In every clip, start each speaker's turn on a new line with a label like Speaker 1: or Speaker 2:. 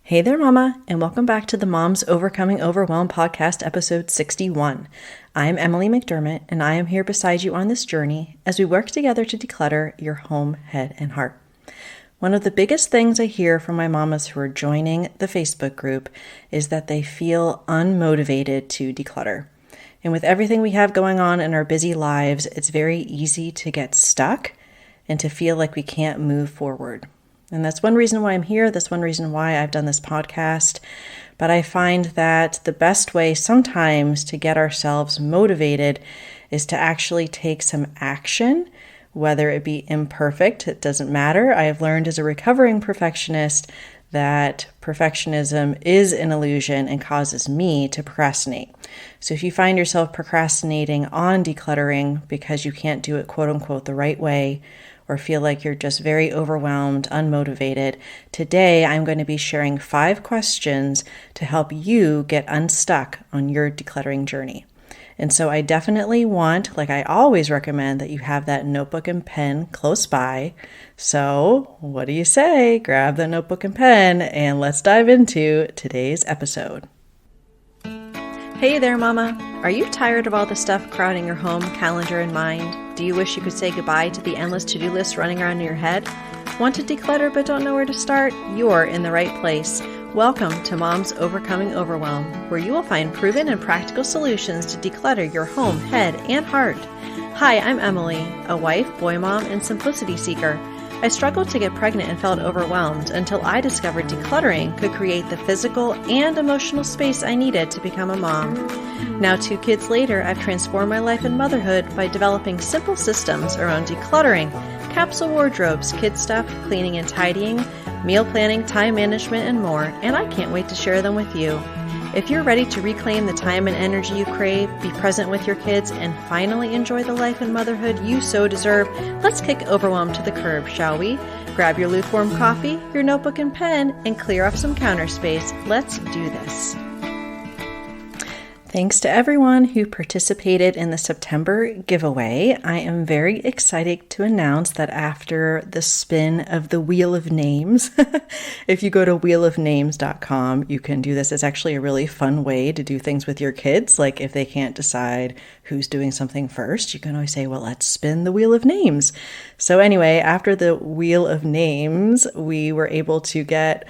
Speaker 1: Hey there, Mama, and welcome back to the Moms Overcoming Overwhelm podcast, episode 61. I'm Emily McDermott, and I am here beside you on this journey as we work together to declutter your home, head, and heart. One of the biggest things I hear from my mamas who are joining the Facebook group is that they feel unmotivated to declutter. And with everything we have going on in our busy lives, it's very easy to get stuck and to feel like we can't move forward. And that's one reason why I'm here. That's one reason why I've done this podcast. But I find that the best way sometimes to get ourselves motivated is to actually take some action, whether it be imperfect. It doesn't matter. I have learned as a recovering perfectionist that perfectionism is an illusion and causes me to procrastinate. So if you find yourself procrastinating on decluttering because you can't do it quote unquote the right way, or feel like you're just very overwhelmed, unmotivated, today I'm going to be sharing 5 questions to help you get unstuck on your decluttering journey. And so I definitely want, like I always recommend, that you have that notebook and pen close by. So what do you say? Grab the notebook and pen and let's dive into today's episode. Hey there, Mama. Are you tired of all the stuff crowding your home, calendar, and mind? Do you wish you could say goodbye to the endless to-do list running around in your head? Want to declutter but don't know where to start? You're in the right place. Welcome to Moms Overcoming Overwhelm, where you will find proven and practical solutions to declutter your home, head, and heart. Hi, I'm Emily, a wife, boy mom, and simplicity seeker. I struggled to get pregnant and felt overwhelmed until I discovered decluttering could create the physical and emotional space I needed to become a mom. Now, 2 kids later, I've transformed my life and motherhood by developing simple systems around decluttering, capsule wardrobes, kid stuff, cleaning and tidying, meal planning, time management, and more, and I can't wait to share them with you. If you're ready to reclaim the time and energy you crave, be present with your kids, and finally enjoy the life and motherhood you so deserve, let's kick overwhelm to the curb, shall we? Grab your lukewarm coffee, your notebook and pen, and clear off some counter space. Let's do this. Thanks to everyone who participated in the September giveaway. I am very excited to announce that after the spin of the Wheel of Names, if you go to wheelofnames.com, you can do this. It's actually a really fun way to do things with your kids. Like if they can't decide who's doing something first, you can always say, well, let's spin the Wheel of Names. So anyway, after the Wheel of Names, we were able to get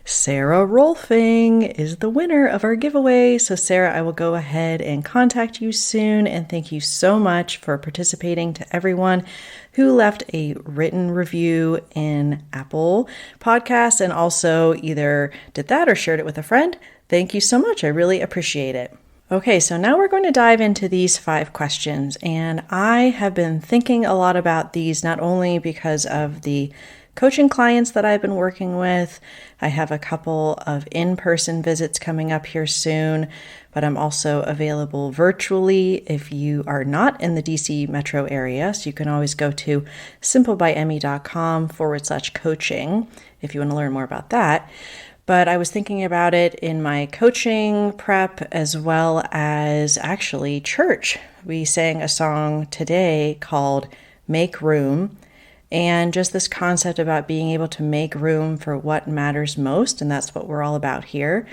Speaker 1: Sarah Rolfing is the winner of our giveaway. So Sarah, I will go ahead and contact you soon. And thank you so much for participating. To everyone who left a written review in Apple Podcasts and also either did that or shared it with a friend. Thank you so much. I really appreciate it. Okay, so now we're going to dive into these 5 questions. And I have been thinking a lot about these, not only because of the coaching clients that I've been working with. I have a couple of in-person visits coming up here soon, but I'm also available virtually if you are not in the DC metro area. So you can always go to simplebyemmy.com/coaching if you want to learn more about that. But I was thinking about it in my coaching prep as well as actually church. We sang a song today called Make Room. And just this concept about being able to make room for what matters most, and that's what we're all about here.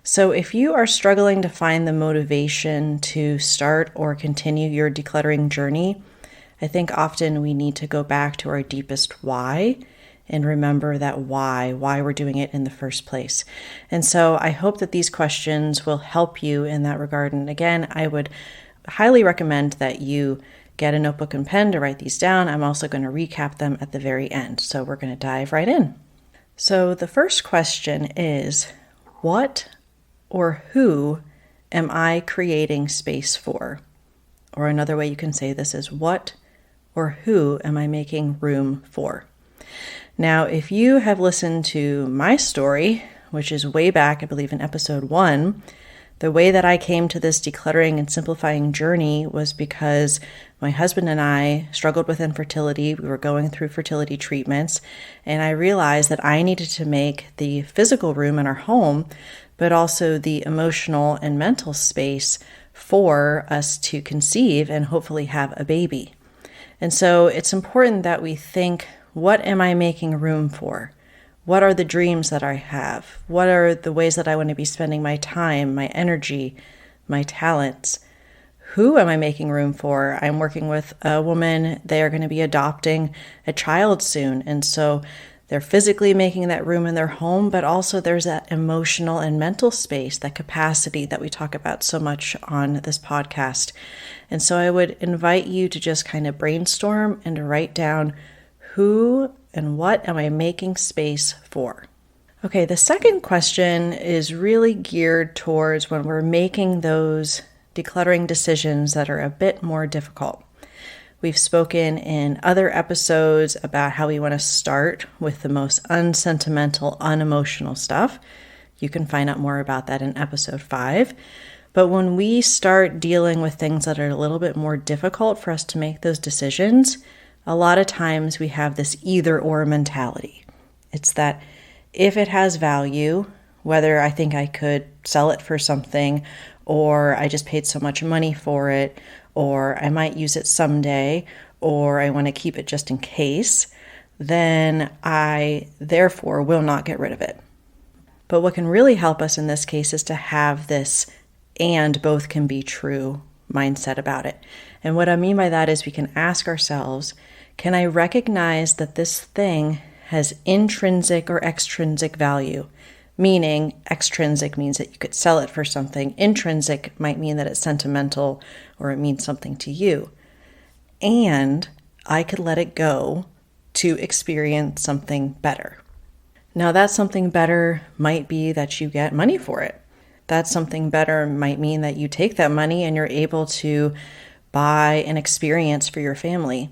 Speaker 1: So if you are struggling to find the motivation to start or continue your decluttering journey, I think often we need to go back to our deepest why and remember that why we're doing it in the first place. And so I hope that these questions will help you in that regard. And again, I would highly recommend that you get a notebook and pen to write these down. I'm also going to recap them at the very end. So we're going to dive right in. So the first question is, what or who am I creating space for? Or another way you can say this is, what or who am I making room for? Now, if you have listened to my story, which is way back, I believe in episode 1, the way that I came to this decluttering and simplifying journey was because my husband and I struggled with infertility. We were going through fertility treatments, and I realized that I needed to make the physical room in our home, but also the emotional and mental space for us to conceive and hopefully have a baby. And so it's important that we think, what am I making room for? What are the dreams that I have? What are the ways that I want to be spending my time, my energy, my talents? Who am I making room for? I'm working with a woman. They are going to be adopting a child soon. And so they're physically making that room in their home, but also there's that emotional and mental space, that capacity that we talk about so much on this podcast. And so I would invite you to just kind of brainstorm and to write down who and what am I making space for? Okay, the second question is really geared towards when we're making those decluttering decisions that are a bit more difficult. We've spoken in other episodes about how we want to start with the most unsentimental, unemotional stuff. You can find out more about that in episode 5. But when we start dealing with things that are a little bit more difficult for us to make those decisions, a lot of times we have this either-or mentality. It's that if it has value, whether I think I could sell it for something, or I just paid so much money for it, or I might use it someday, or I want to keep it just in case, then I therefore will not get rid of it. But what can really help us in this case is to have this and both can be true mindset about it. And what I mean by that is we can ask ourselves, can I recognize that this thing has intrinsic or extrinsic value? Meaning, extrinsic means that you could sell it for something. Intrinsic might mean that it's sentimental or it means something to you. And I could let it go to experience something better. Now, that something better might be that you get money for it. That something better might mean that you take that money and you're able to buy an experience for your family.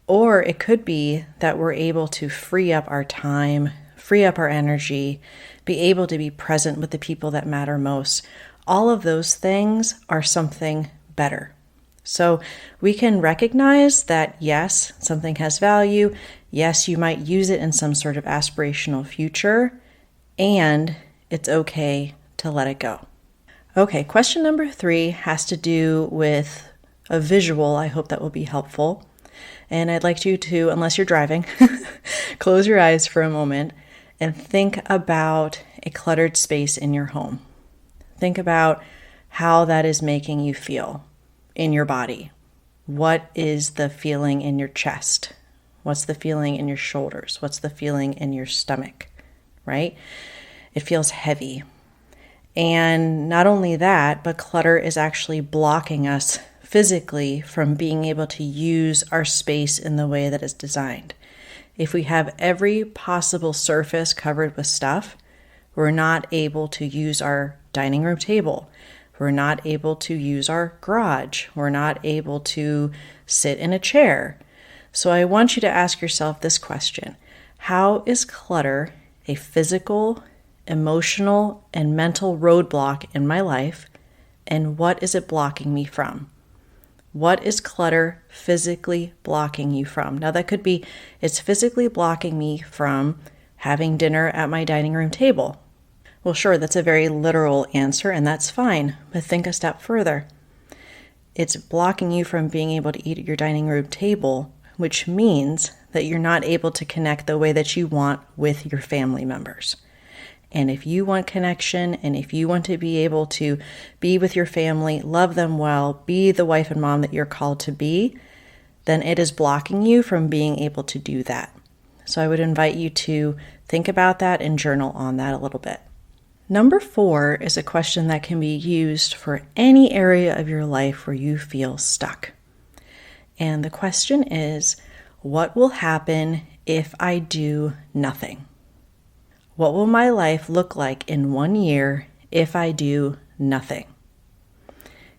Speaker 1: Or it could be that we're able to free up our time, free up our energy, be able to be present with the people that matter most. All of those things are something better. So we can recognize that, yes, something has value. Yes, you might use it in some sort of aspirational future, and it's okay to let it go. Okay, question number 3 has to do with a visual. I hope that will be helpful. And I'd like you to, unless you're driving, close your eyes for a moment and think about a cluttered space in your home. Think about how that is making you feel in your body. What is the feeling in your chest? What's the feeling in your shoulders? What's the feeling in your stomach, right? It feels heavy. And not only that, but clutter is actually blocking us physically from being able to use our space in the way that it's designed. If we have every possible surface covered with stuff, we're not able to use our dining room table. We're not able to use our garage. We're not able to sit in a chair. So I want you to ask yourself this question. How is clutter a physical, emotional, and mental roadblock in my life? And what is it blocking me from? What is clutter physically blocking you from? Now that could be, it's physically blocking me from having dinner at my dining room table. Well, sure, that's a very literal answer, and that's fine, but think a step further. It's blocking you from being able to eat at your dining room table, which means that you're not able to connect the way that you want with your family members. And if you want connection, and if you want to be able to be with your family, love them well, be the wife and mom that you're called to be, then it is blocking you from being able to do that. So I would invite you to think about that and journal on that a little bit. Number 4 is a question that can be used for any area of your life where you feel stuck. And the question is, what will happen if I do nothing? What will my life look like in 1 year if I do nothing?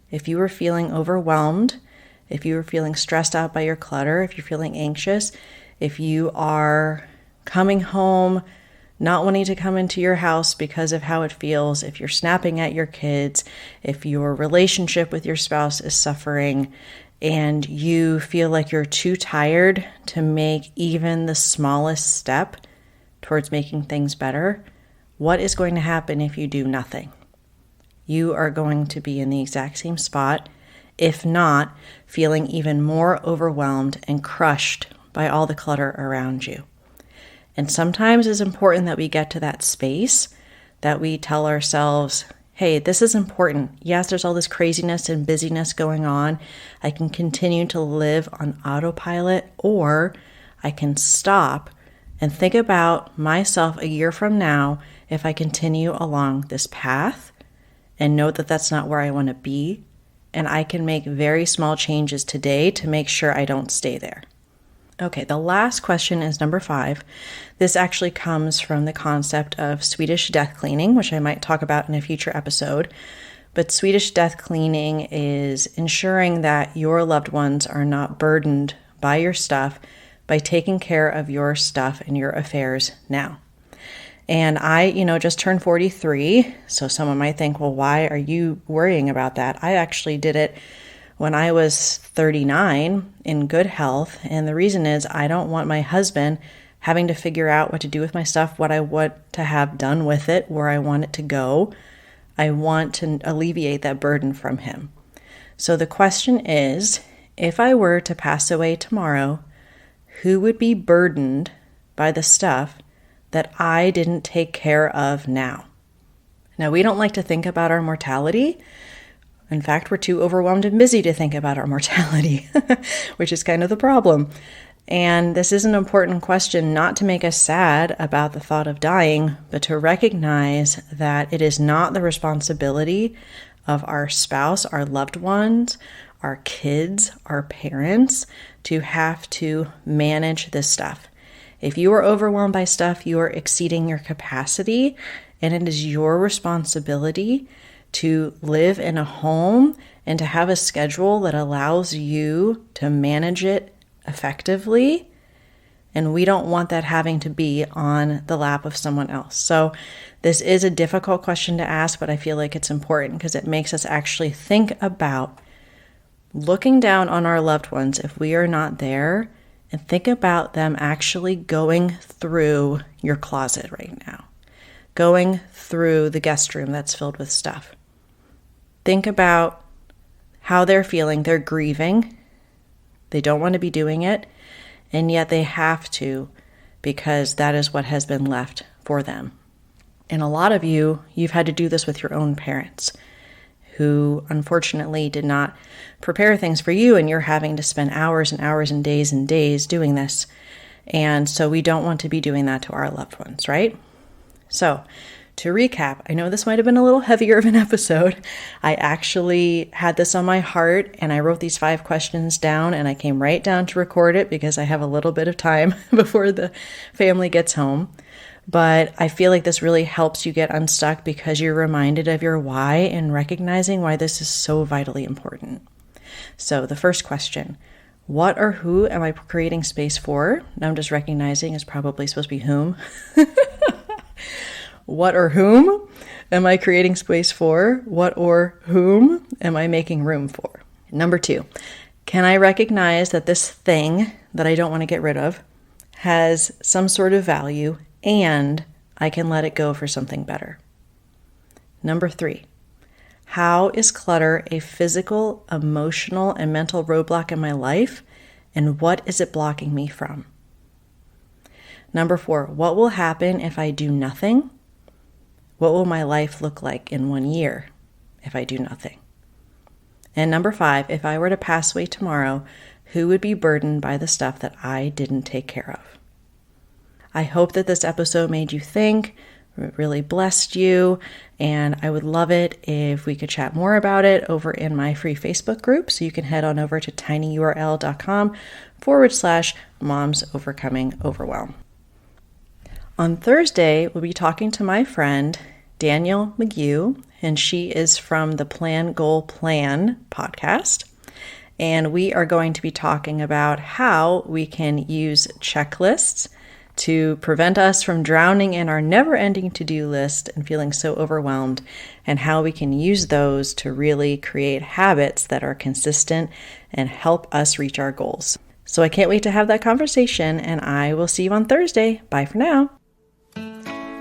Speaker 1: If you were feeling overwhelmed, if you were feeling stressed out by your clutter, if you're feeling anxious, if you are coming home, not wanting to come into your house because of how it feels, if you're snapping at your kids, if your relationship with your spouse is suffering, and you feel like you're too tired to make even the smallest step towards making things better, what is going to happen if you do nothing? You are going to be in the exact same spot, if not feeling even more overwhelmed and crushed by all the clutter around you. And sometimes it's important that we get to that space that we tell ourselves, hey, this is important. Yes, there's all this craziness and busyness going on. I can continue to live on autopilot, or I can stop and think about myself a year from now if I continue along this path and know that that's not where I want to be. And I can make very small changes today to make sure I don't stay there. Okay, the last question is number 5. This actually comes from the concept of Swedish death cleaning, which I might talk about in a future episode. But Swedish death cleaning is ensuring that your loved ones are not burdened by your stuff by taking care of your stuff and your affairs now. And I, just turned 43, so someone might think, well, why are you worrying about that? I actually did it when I was 39 in good health. And the reason is I don't want my husband having to figure out what to do with my stuff, what I want to have done with it, where I want it to go. I want to alleviate that burden from him. So the question is, if I were to pass away tomorrow, who would be burdened by the stuff that I didn't take care of now? Now, we don't like to think about our mortality. In fact, we're too overwhelmed and busy to think about our mortality, which is kind of the problem. And this is an important question not to make us sad about the thought of dying, but to recognize that it is not the responsibility of our spouse, our loved ones, our kids, our parents to have to manage this stuff. If you are overwhelmed by stuff, you are exceeding your capacity, and it is your responsibility to live in a home and to have a schedule that allows you to manage it effectively. And we don't want that having to be on the lap of someone else. So this is a difficult question to ask, but I feel like it's important because it makes us actually think about looking down on our loved ones if we are not there, and think about them actually going through your closet right now, going through the guest room that's filled with stuff. Think about how they're feeling. They're grieving. They don't want to be doing it, and yet they have to because that is what has been left for them. And a lot of you've had to do this with your own parents who unfortunately did not prepare things for you, and you're having to spend hours and hours and days doing this. And so we don't want to be doing that to our loved ones, right? So to recap, I know this might have been a little heavier of an episode. I actually had this on my heart and I wrote these 5 questions down, and I came right down to record it because I have a little bit of time before the family gets home. But I feel like this really helps you get unstuck because you're reminded of your why and recognizing why this is so vitally important. So the first question, what or who am I creating space for? Now I'm just recognizing it's probably supposed to be whom. What or whom am I creating space for? What or whom am I making room for? Number 2, can I recognize that this thing that I don't want to get rid of has some sort of value and I can let it go for something better? Number 3, how is clutter a physical, emotional, and mental roadblock in my life, and what is it blocking me from? Number 4, what will happen if I do nothing? What will my life look like in 1 year if I do nothing? And number 5, if I were to pass away tomorrow, who would be burdened by the stuff that I didn't take care of? I hope that this episode made you think, really blessed you, and I would love it if we could chat more about it over in my free Facebook group. So you can head on over to tinyurl.com/Moms Overcoming Overwhelm. On Thursday, we'll be talking to my friend, Danielle McGew, and she is from the Plan Goal Plan podcast. And we are going to be talking about how we can use checklists to prevent us from drowning in our never-ending to-do list and feeling so overwhelmed, and how we can use those to really create habits that are consistent and help us reach our goals. So I can't wait to have that conversation, and I will see you on Thursday. Bye for now.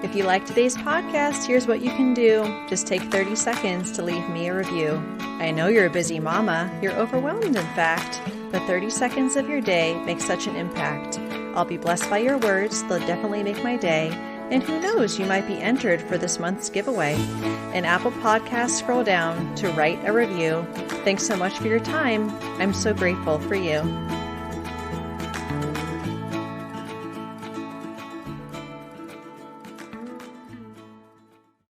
Speaker 1: If you like today's podcast, here's what you can do. Just take 30 seconds to leave me a review. I know you're a busy mama. You're overwhelmed, in fact, but 30 seconds of your day makes such an impact. I'll be blessed by your words. They'll definitely make my day. And who knows, you might be entered for this month's giveaway. In Apple Podcasts, scroll down to write a review. Thanks so much for your time. I'm so grateful for you.